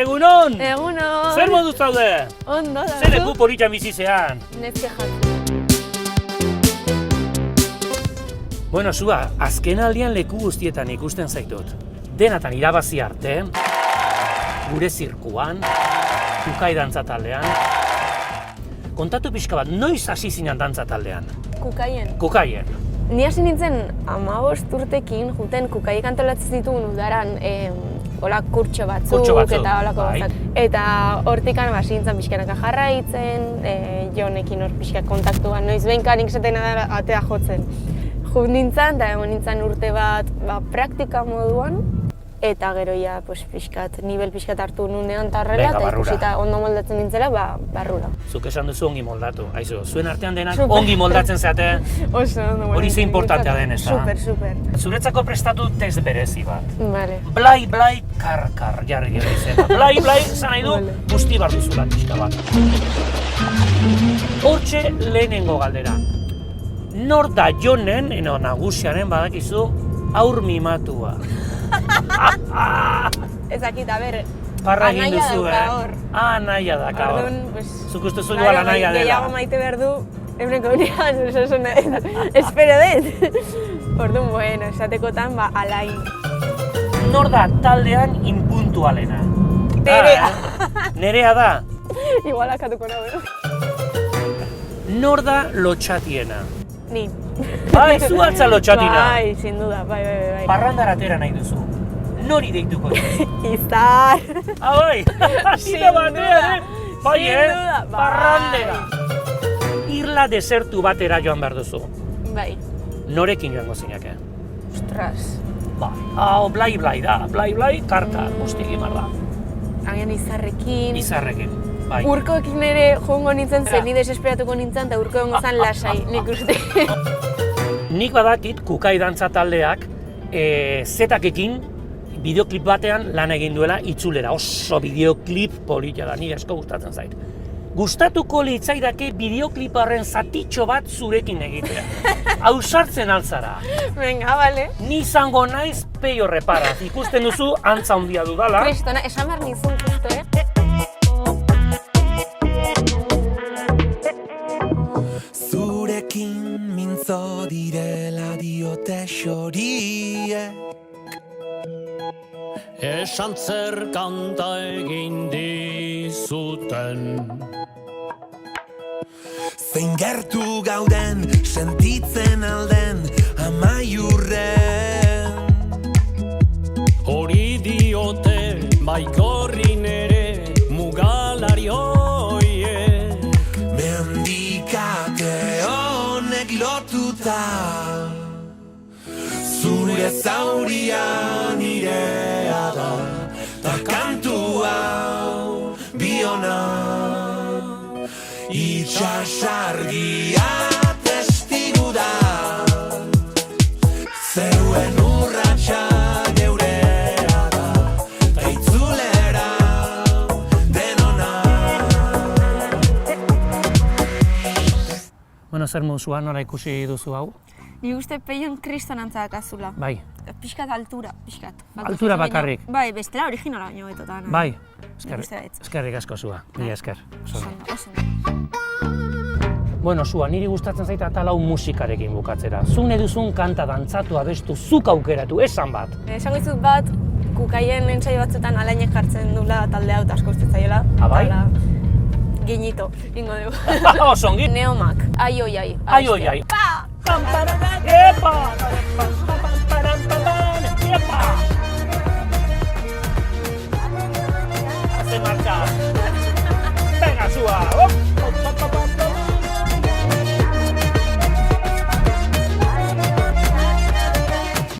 Egunon! Egunon! Zer moduz zaude? Ondo da. Zer leku politan bizizean? Nezke jatu. Bueno, zua, azken aldian leku guztietan ikusten zaitut. Denatan irabazi arte, gure zirkuan, kukai dantza taldean. Kontatu pixka bat, noiz hasi zinen dantza taldean? Kukaien. Kukaien. Ni hasi nintzen 15 urtekin juten kukaiek antolatzen ditugun udaran hola kurtso batzuk eta holako gauzak. Eta hortikan hasi nintzen pixkanaka jarraitzen, Jonekin hor pixka kontaktuan, noiz behinka nik esaten da atea jotzen. Jut nintzen, eta egon nintzen urte bat praktika moduan, eta gero ja nivel pixkat hartu nunean tarrela, eta ikusita ondo moldatzen nintzela, barrura. Zuk esan duzu ongi moldatu. Aizu, zuen artean denak ongi moldatzen zeate, oso ondo. hori ze importantea den, ez da? Super. Zuretzako prestatu test berezi bat. Vale. Blai, kar, jarri gero izena. Blai, zan nahi du, guzti bar duzula pixka bat. Hortxe lehenengo galdera. Nor da Jonen, nagusiaren badakizu, aur mimatua. Ezakit, Parra egin anaia duzu, dauka hor. Anaia daka hor. Zuk uste zu igual anaia dela. Gehiago maite behar du, euneko unean, espero dut. Orduan, bueno, esatekotan, alain. Nor da taldean inpuntualena? Nerea. Nerea da? Igual akatuko nago. Nor da lotxatiena? Ni. Bai, zu altza lotxatina. Bai, sin duda, bai. Parrandara atera nahi duzu. Nori deituko duzu? Izar. Bai, hasita batean, bai, parrandera. Irla desertu batera joan behar duzu. Bai. Norekin joango zinake? Ostras. Bai, blai da, blai, karka, guztik imar da. Agian izarrekin. Izarrekin, bai. Urkoekin ere joango nintzen zen, ni desesperatuko nintzen, eta urko egongo zen lasai, nik uste. Nik badakit kukai dantza taldeak zetakekin bideoklip batean lan egin duela itzulera. Oso bideoklip polita da, nire asko gustatzen zait. Gustatuko litzaidake bideokliparen zatitxo bat zurekin egitea. Ausartzen altzara. Venga, bale. Ni izango naiz peio reparaz. Ikusten duzu, antza handia dudala. Kristona, esan behar nizun justo, Zurekin mintzo direla diote xoriek. Esan zer kanta egin dizuten. Zein gertu gauden, sentitzen alden, amaiurren. Hori diote, baikorrin ere, mugalari hoiek. Mendikate honek lotuta, zure zauria nirea da, ta kantu hau biona. Itxasargia testigu da, zeuen urratxa geurea da, ta itzulera denona. Bueno, zer mozua, nola ikusi duzu hau? Ni uste peion kristonantza dakazula. Bai. Pixkat altura, pixkat. Altura bakarrik. Bai, bestela originala baino betotan. Bai. Eskerrik asko zua, mila esker. Bueno, zua, niri gustatzen zaita atal hau musikarekin bukatzera. Zuk nahi duzun kanta dantzatu abestu, zuk aukeratu, esan bat. Esango dizut bat, kukaien entsaio batzuetan alainek jartzen dula talde hau eta asko ustetzaiela. Bai? Ginito, ingo dugu. Osongi. Neomak, ai oi ai. Ai oi ai. Pa! Epa! Hace marcha. Venga, Zua.